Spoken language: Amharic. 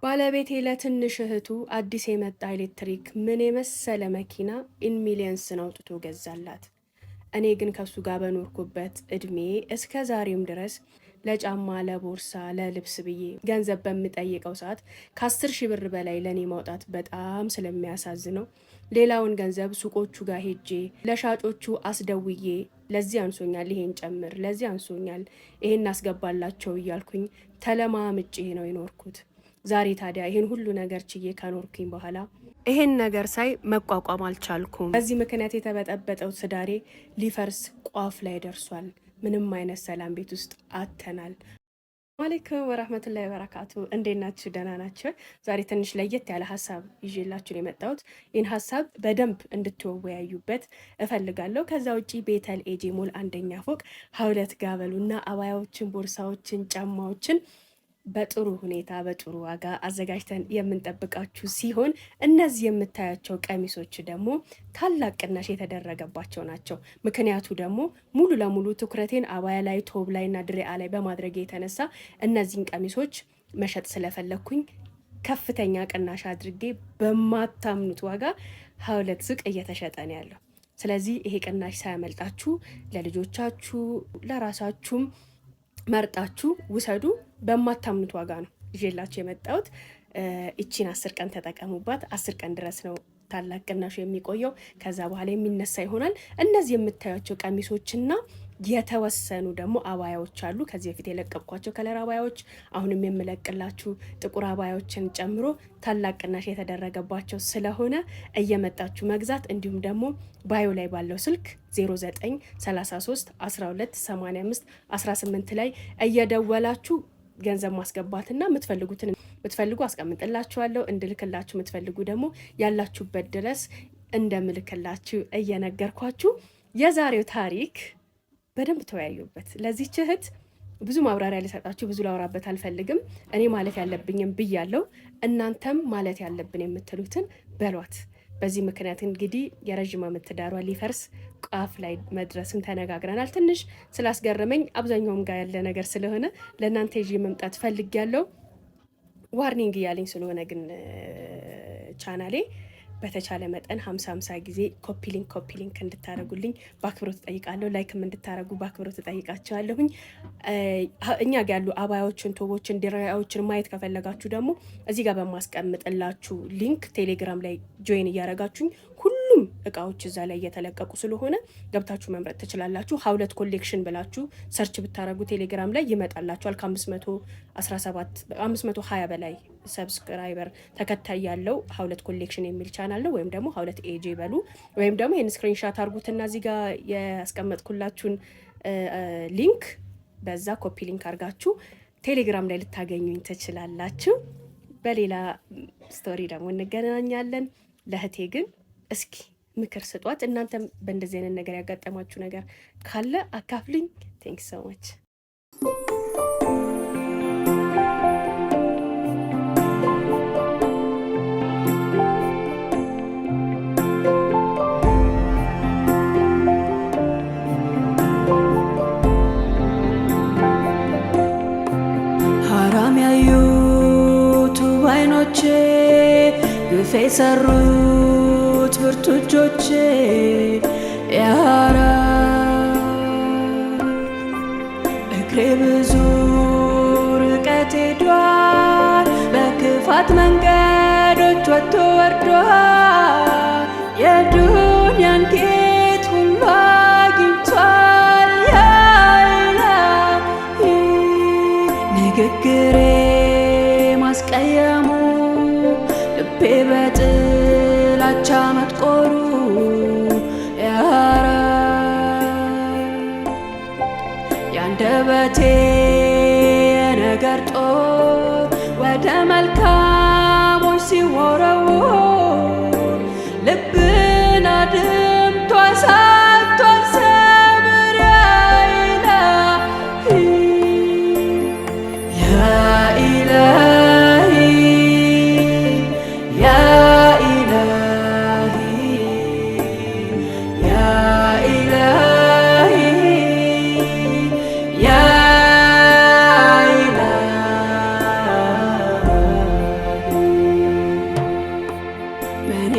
ባለቤቴ ለትንሽ እህቱ አዲስ የመጣ ኤሌክትሪክ ምን የመሰለ መኪና ኢን ሚሊየንስ አውጥቶ ገዛላት። እኔ ግን ከሱ ጋር በኖርኩበት እድሜ እስከ ዛሬም ድረስ ለጫማ፣ ለቦርሳ፣ ለልብስ ብዬ ገንዘብ በምጠይቀው ሰዓት ከ10,000 ብር በላይ ለኔ ማውጣት በጣም ስለሚያሳዝነው ሌላውን ገንዘብ ሱቆቹ ጋር ሄጄ ለሻጮቹ አስደውዬ ለዚህ አንሶኛል፣ ይሄን ጨምር፣ ለዚህ አንሶኛል፣ ይሄን አስገባላቸው እያልኩኝ ተለማምጬ ነው የኖርኩት። ዛሬ ታዲያ ይሄን ሁሉ ነገር ችዬ ከኖርኩኝ በኋላ ይሄን ነገር ሳይ መቋቋም አልቻልኩም። በዚህ ምክንያት የተበጠበጠው ትዳሬ ሊፈርስ ቋፍ ላይ ደርሷል። ምንም አይነት ሰላም ቤት ውስጥ አተናል። አለይኩም ወራህመቱላሂ ወበረካቱ። እንዴት ናችሁ? ደህና ናችሁ? ዛሬ ትንሽ ለየት ያለ ሀሳብ ይዤላችሁ የመጣሁት ይህን ሀሳብ በደንብ እንድትወያዩበት እፈልጋለሁ። ከዛ ውጪ ቤተል ኤጄ ሞል አንደኛ ፎቅ ሀውለት ጋበሉና አባያዎችን፣ ቦርሳዎችን፣ ጫማዎችን በጥሩ ሁኔታ በጥሩ ዋጋ አዘጋጅተን የምንጠብቃችሁ ሲሆን እነዚህ የምታያቸው ቀሚሶች ደግሞ ታላቅ ቅናሽ የተደረገባቸው ናቸው። ምክንያቱ ደግሞ ሙሉ ለሙሉ ትኩረቴን አባያ ላይ፣ ቶብ ላይ እና ድሪያ ላይ በማድረግ የተነሳ እነዚህን ቀሚሶች መሸጥ ስለፈለግኩኝ ከፍተኛ ቅናሽ አድርጌ በማታምኑት ዋጋ ሀውለት ሱቅ እየተሸጠ ነው ያለው። ስለዚህ ይሄ ቅናሽ ሳያመልጣችሁ ለልጆቻችሁ ለራሳችሁም መርጣችሁ ውሰዱ። በማታምኑት ዋጋ ነው ይዤላችሁ የመጣሁት። እቺን 10 ቀን ተጠቀሙባት። 10 ቀን ድረስ ነው ታላቅ ቅናሹ የሚቆየው። ከዛ በኋላ የሚነሳ ይሆናል። እነዚህ የምታዩቸው ቀሚሶችና የተወሰኑ ደግሞ አባያዎች አሉ። ከዚህ በፊት የለቀቅኳቸው ከለር አባያዎች፣ አሁንም የምለቅላችሁ ጥቁር አባያዎችን ጨምሮ ታላቅ ቅናሽ የተደረገባቸው ስለሆነ እየመጣችሁ መግዛት፣ እንዲሁም ደግሞ ባዮ ላይ ባለው ስልክ 0933 12 85 18 ላይ እየደወላችሁ ገንዘብ ማስገባትና የምትፈልጉ አስቀምጥላችኋለሁ። እንድልክላችሁ የምትፈልጉ ደግሞ ያላችሁበት ድረስ እንደምልክላችሁ እየነገርኳችሁ የዛሬው ታሪክ በደንብ ተወያዩበት። ለዚህ እህት ብዙ ማብራሪያ ልሰጣችሁ ብዙ ላወራበት አልፈልግም። እኔ ማለት ያለብኝም ብያለሁ። እናንተም ማለት ያለብን የምትሉትን በሏት። በዚህ ምክንያት እንግዲህ የረጅም ዓመት ትዳሯ ሊፈርስ ቋፍ ላይ መድረስን ተነጋግረናል። ትንሽ ስላስገረመኝ አብዛኛውም ጋር ያለ ነገር ስለሆነ ለእናንተ ይዤ መምጣት ፈልጊያለሁ። ዋርኒንግ እያለኝ ስለሆነ ግን ቻናሌ በተቻለ መጠን 50 ጊዜ ኮፒ ሊንክ እንድታረጉልኝ በአክብሮት እጠይቃለሁ። ላይክም እንድታረጉ በአክብሮት እጠይቃቸዋለሁኝ። እኛ ጋር ያሉ አባያዎችን፣ ቶቦችን፣ ድሪያዎችን ማየት ከፈለጋችሁ ደግሞ እዚህ ጋር በማስቀምጥላችሁ ሊንክ ቴሌግራም ላይ ጆይን እያረጋችሁኝ ሁሉም እቃዎች እዛ ላይ እየተለቀቁ ስለሆነ ገብታችሁ መምረጥ ትችላላችሁ። ሀውለት ኮሌክሽን ብላችሁ ሰርች ብታረጉ ቴሌግራም ላይ ይመጣላችኋል። ከ520 በላይ ሰብስክራይበር ተከታይ ያለው ሀውለት ኮሌክሽን የሚል ቻናል ነው። ወይም ደግሞ ሀውለት ኤጄ በሉ፣ ወይም ደግሞ ይህን ስክሪንሻት አርጉትና እዚህ ጋር ያስቀመጥኩላችሁን ሊንክ በዛ ኮፒ ሊንክ አርጋችሁ ቴሌግራም ላይ ልታገኙኝ ትችላላችሁ። በሌላ ስቶሪ ደግሞ እንገናኛለን። ለእህቴ ግን እስኪ ምክር ስጧት። እናንተም በእንደዚህ አይነት ነገር ያጋጠማችሁ ነገር ካለ አካፍልኝ። ቴንክ ሶ ማች። ሐራም ያዩት ባይኖቼ ግፍ የሰሩት ብርቱ እጆቼ ያራ እግሬ ብዙ ርቀት ሄዷል፣ በክፋት መንገዶች ወጥቶ ወርዷል። የዱንያን ጌጥ ሁሉ አግኝቷል። ያኢላሂ ንግግሬ ማስቀየሙ ልቤ በጥላቻ መጥቆሩ ያራ ያንደበቴ የነገር ጦር ወደ መልካሞች ሲወረወር ልብን አድምቶ አሳጥቷል ሰብር። ያኢላሂ በእኔ